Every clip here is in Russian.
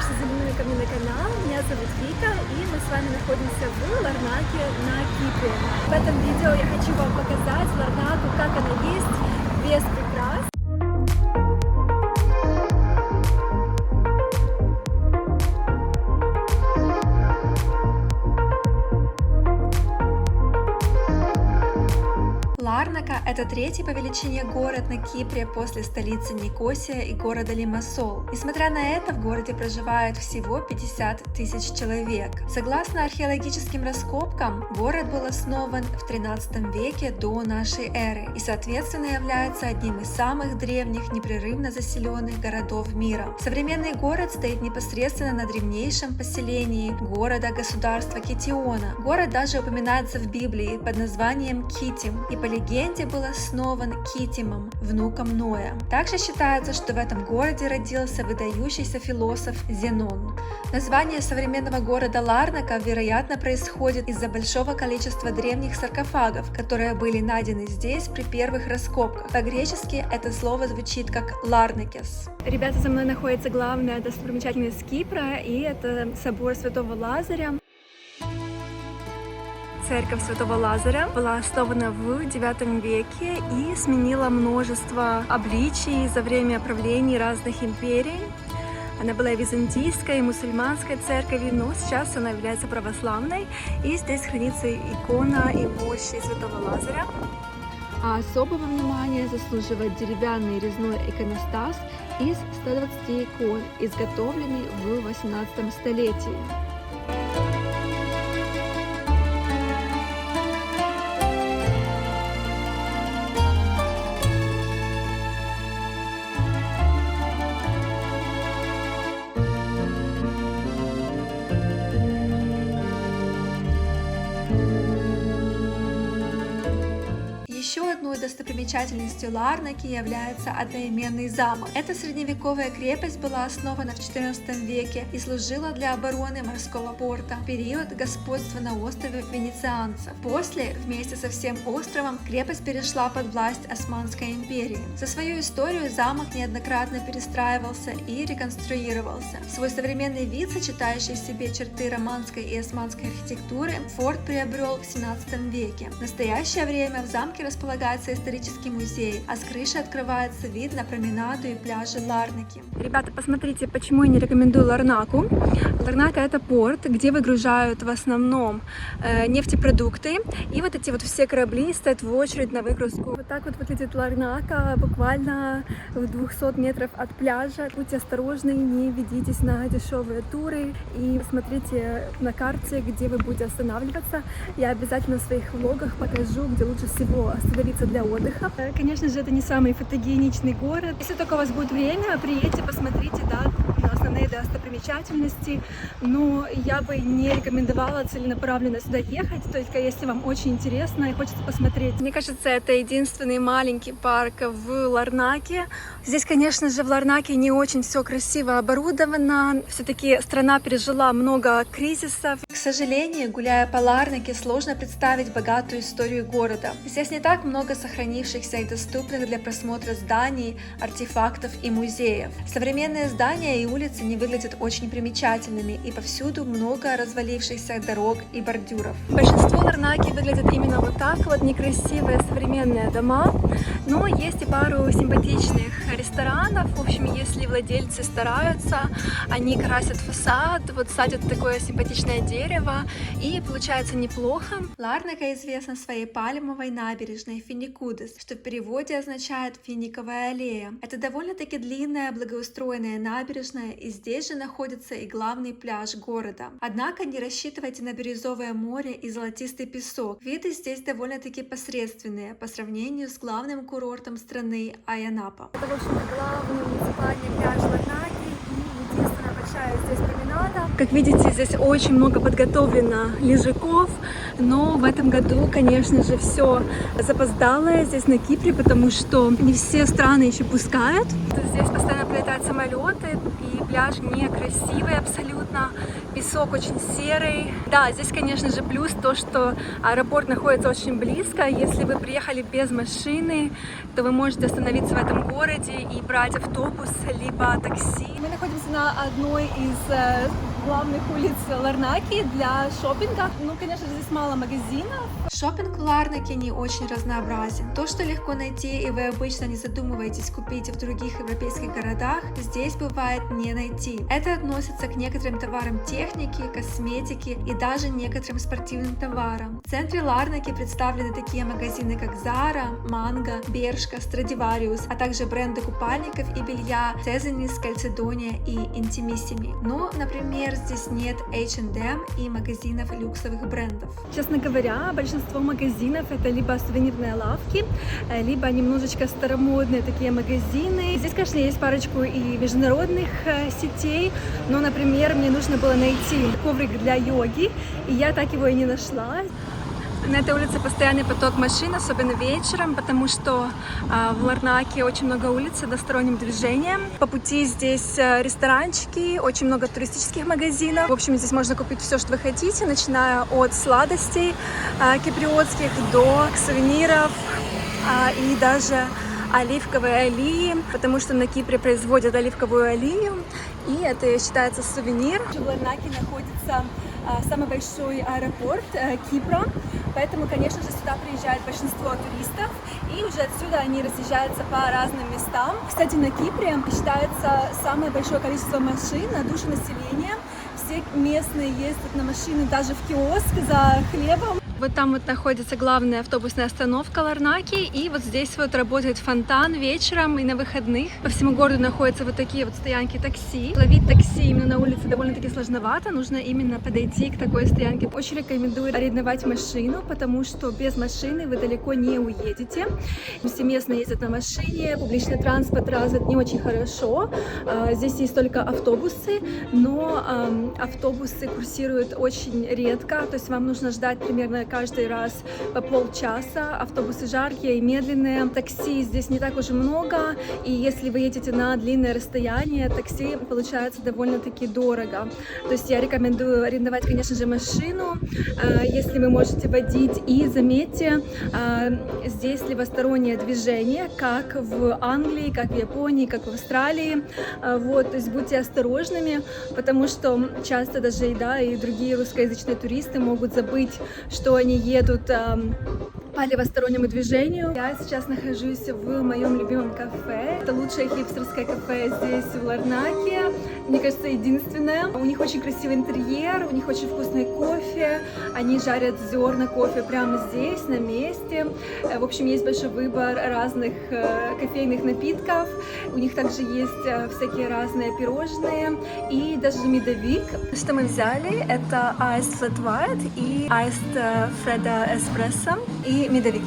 что заглянули ко мне на канал. Меня зовут Вика, и мы с вами находимся в Ларнаке на Кипре. В этом видео я хочу вам показать Ларнаку, как она есть, без прикрас. Ларнака – это третий по величине город на Кипре после столицы Никосия и города Лимассол. Несмотря на это, в городе проживает всего 50 тысяч человек. Согласно археологическим раскопкам, город был основан в 13 веке до нашей эры и, соответственно, является одним из самых древних непрерывно заселенных городов мира. Современный город стоит непосредственно на древнейшем поселении города-государства Китиона. Город даже упоминается в Библии под названием Китим и по легенде был основан Китимом, внуком Ноя. Также считается, что в этом городе родился выдающийся философ Зенон. Название современного города Ларнака, вероятно, происходит из-за большого количества древних саркофагов, которые были найдены здесь при первых раскопках. По-гречески это слово звучит как Ларнакес. Ребята, за мной находится главная достопримечательность Кипра, и это собор Святого Лазаря. Церковь Святого Лазаря была основана в IX веке и сменила множество обличий за время правлений разных империй. Она была и византийской, и мусульманской церковью, но сейчас она является православной. И здесь хранится икона и мощи Святого Лазаря. А особого внимания заслуживает деревянный резной иконостас из 120 икон, изготовленный в XVIII столетии. Еще одной достопримечательностью Ларнаки является одноименный замок. Эта средневековая крепость была основана в XIV веке и служила для обороны морского порта в период господства на острове венецианцев. После, вместе со всем островом, крепость перешла под власть Османской империи. За свою историю замок неоднократно перестраивался и реконструировался. Свой современный вид, сочетающий в себе черты романской и османской архитектуры, форт приобрел в XVII веке. В настоящее время в замке располагается исторический музей, а с крыши открывается вид на променаду и пляжи Ларнаки. Ребята, посмотрите, почему я не рекомендую Ларнаку. Ларнака — это порт, где выгружают в основном нефтепродукты, и вот эти вот все корабли стоят в очередь на выгрузку. Вот так вот выглядит Ларнака, буквально в 200 метров от пляжа. Будьте осторожны, не ведитесь на дешевые туры и смотрите на карте, где вы будете останавливаться. Я обязательно в своих влогах покажу, где лучше всего остановиться для отдыха. Конечно же, это не самый фотогеничный город. Если только у вас будет время, приедьте, посмотрите, да, на основные достопримечательности. Но я бы не рекомендовала целенаправленно сюда ехать, только если вам очень интересно и хочется посмотреть. Мне кажется, это единственный маленький парк в Ларнаке. Здесь, конечно же, в Ларнаке не очень все красиво оборудовано. Все-таки страна пережила много кризисов. К сожалению, гуляя по Ларнаке, сложно представить богатую историю города. Здесь не так много сохранившихся и доступных для просмотра зданий, артефактов и музеев. Современные здания и улицы не выглядят очень примечательными, и повсюду много развалившихся дорог и бордюров. Большинство Ларнаки выглядят именно вот так вот, некрасивые современные дома, но есть и пару симпатичных ресторанов. В общем, если владельцы стараются, они красят фасад, вот садят такое симпатичное дерево, и получается неплохо. Ларнака известна своей пальмовой набережной Финикудес, что в переводе означает «финиковая аллея». Это довольно-таки длинная, благоустроенная набережная, и здесь же находится и главный пляж города. Однако не рассчитывайте на бирюзовое море и золотистый песок. Виды здесь довольно-таки посредственные по сравнению с главным курортом страны Айанапа. Это, в общем-то, главный муниципальный пляж Ларнаки и единственная большая здесь променада. Как видите, здесь очень много подготовлено лежаков, но в этом году, конечно же, все запоздалое здесь на Кипре, потому что не все страны еще пускают. Здесь постоянно прилетают самолеты, и пляж некрасивый абсолютно, песок очень серый. Да, здесь, конечно же, плюс то, что аэропорт находится очень близко. Если вы приехали без машины, то вы можете остановиться в этом городе и брать автобус, либо такси. Мы находимся на одной из главных улиц Ларнаки для шопинга. Ну, конечно же, здесь мало магазинов. Шопинг в Ларнаке не очень разнообразен. То, что легко найти и вы обычно не задумываетесь купить в других европейских городах, здесь бывает не найти. Это относится к некоторым товарам техники, косметики и даже некоторым спортивным товарам. В центре Ларнаки представлены такие магазины, как Zara, Mango, Bershka, Stradivarius, а также бренды купальников и белья Cezenis, Calcedonia и Intimissimi. Но, например, здесь нет H&M и магазинов люксовых брендов. Честно говоря, большинство магазинов это либо сувенирные лавки, либо немножечко старомодные такие магазины. Здесь, конечно, есть парочку и международных сетей, но, например, мне нужно было найти коврик для йоги, и я так его и не нашла. На этой улице постоянный поток машин, особенно вечером, потому что в Ларнаке очень много улиц с односторонним движением. По пути здесь ресторанчики, очень много туристических магазинов. В общем, здесь можно купить все, что вы хотите, начиная от сладостей киприотских до сувениров и даже оливковой олии, потому что на Кипре производят оливковую олию, и это считается сувенир. В Ларнаке находится самый большой аэропорт Кипра, поэтому, конечно же, сюда приезжает большинство туристов, и уже отсюда они разъезжаются по разным местам. Кстати, на Кипре считается самое большое количество машин на душу населения. Все местные ездят на машины даже в киоск за хлебом. Вот там вот находится главная автобусная остановка Ларнаки, и вот здесь вот работает фонтан вечером и на выходных. По всему городу находятся вот такие вот стоянки такси. Ловить такси именно на улице довольно-таки сложновато, нужно именно подойти к такой стоянке. Очень рекомендую арендовать машину, потому что без машины вы далеко не уедете. Все местные ездят на машине, публичный транспорт развит не очень хорошо. Здесь есть только автобусы, но автобусы курсируют очень редко, то есть вам нужно ждать примерно каждый раз по полчаса. Автобусы жаркие и медленные. Такси здесь не так уж и много. И если вы едете на длинное расстояние, такси получается довольно-таки дорого. То есть я рекомендую арендовать, конечно же, машину, если вы можете водить. И заметьте, здесь левостороннее движение, как в Англии, как в Японии, как в Австралии. Вот, то есть будьте осторожными, потому что часто даже и другие русскоязычные туристы могут забыть, что они едут по левостороннему движению. Я сейчас нахожусь в моем любимом кафе. Это лучшее хипстерское кафе здесь, в Ларнаке. Мне кажется, единственное. У них очень красивый интерьер, у них очень вкусный кофе. Они жарят зерна кофе прямо здесь, на месте. В общем, есть большой выбор разных кофейных напитков. У них также есть всякие разные пирожные и даже медовик. Что мы взяли? Это Iced Flat White и Iced Fredda Espresso и медовик.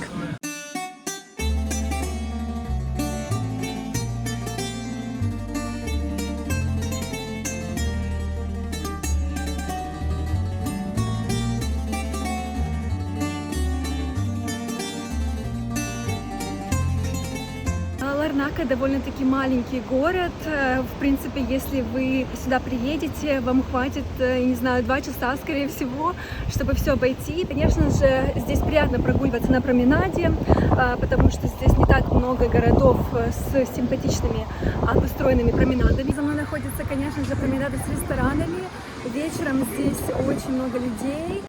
Ларнака довольно-таки маленький город. В принципе, если вы сюда приедете, вам хватит, я не знаю, 2 часа, скорее всего, чтобы все обойти. Конечно же, здесь приятно прогуливаться на променаде, потому что здесь не так много городов с симпатичными обустроенными променадами. За мной находится, конечно же, променада с ресторанами. Вечером здесь очень много людей.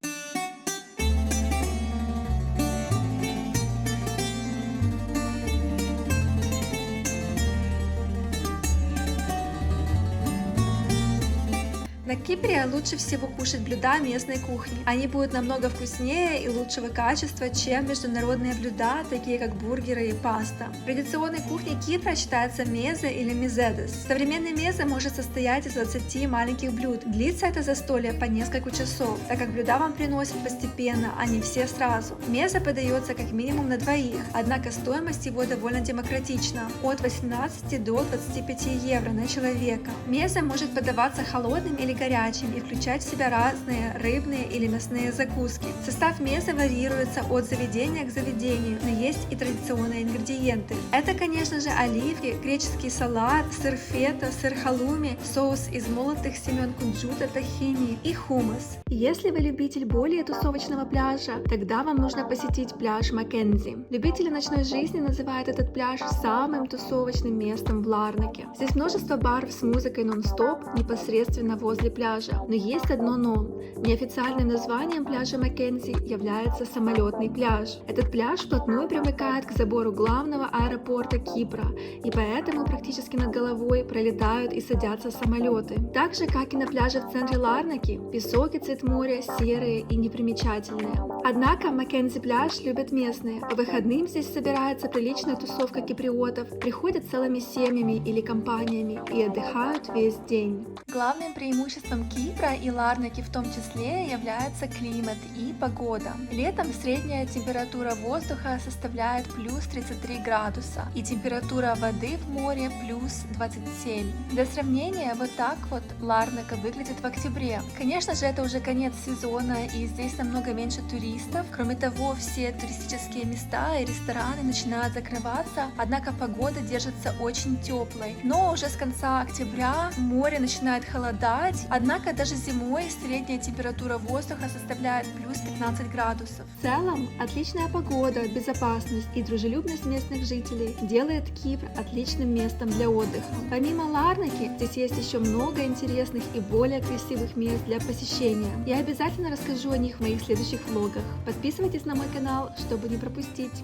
На Кипре лучше всего кушать блюда местной кухни. Они будут намного вкуснее и лучшего качества, чем международные блюда, такие как бургеры и паста. Традиционной кухней Кипра считается мезе или мезедес. Современный мезе может состоять из 20 маленьких блюд. Длится это застолье по несколько часов, так как блюда вам приносят постепенно, а не все сразу. Мезе подается как минимум на двоих, однако стоимость его довольно демократична – от 18 до 25 евро на человека. Мезе может подаваться холодным или горячим и включать в себя разные рыбные или мясные закуски. Состав меса варьируется от заведения к заведению, но есть и традиционные ингредиенты. Это, конечно же, оливки, греческий салат, сыр фета, сыр халуми, соус из молотых семян кунжута, тахини и хумус. Если вы любитель более тусовочного пляжа, тогда вам нужно посетить пляж Маккензи. Любители ночной жизни называют этот пляж самым тусовочным местом в Ларнаке. Здесь множество баров с музыкой нон-стоп непосредственно возле пляжа. Но есть одно но. Неофициальным названием пляжа Маккензи является самолетный пляж. Этот пляж вплотную примыкает к забору главного аэропорта Кипра, и поэтому практически над головой пролетают и садятся самолеты. Так же, как и на пляже в центре Ларнаки, песок и цвет моря серые и непримечательные. Однако Маккензи пляж любят местные. По выходным здесь собирается приличная тусовка киприотов, приходят целыми семьями или компаниями и отдыхают весь день. Главным преимуществом Кипра и Ларнаки в том числе является климат и погода. Летом средняя температура воздуха составляет плюс 33 градуса и температура воды в море плюс 27. Для сравнения, вот так вот Ларнака выглядит в октябре. Конечно же, это уже конец сезона и здесь намного меньше туристов. Кроме того, все туристические места и рестораны начинают закрываться, однако погода держится очень теплой. Но уже с конца октября море начинает холодать, однако даже зимой средняя температура воздуха составляет плюс 15 градусов. В целом, отличная погода, безопасность и дружелюбность местных жителей делает Кипр отличным местом для отдыха. Помимо Ларнаки, здесь есть еще много интересных и более красивых мест для посещения. Я обязательно расскажу о них в моих следующих влогах. Подписывайтесь на мой канал, чтобы не пропустить.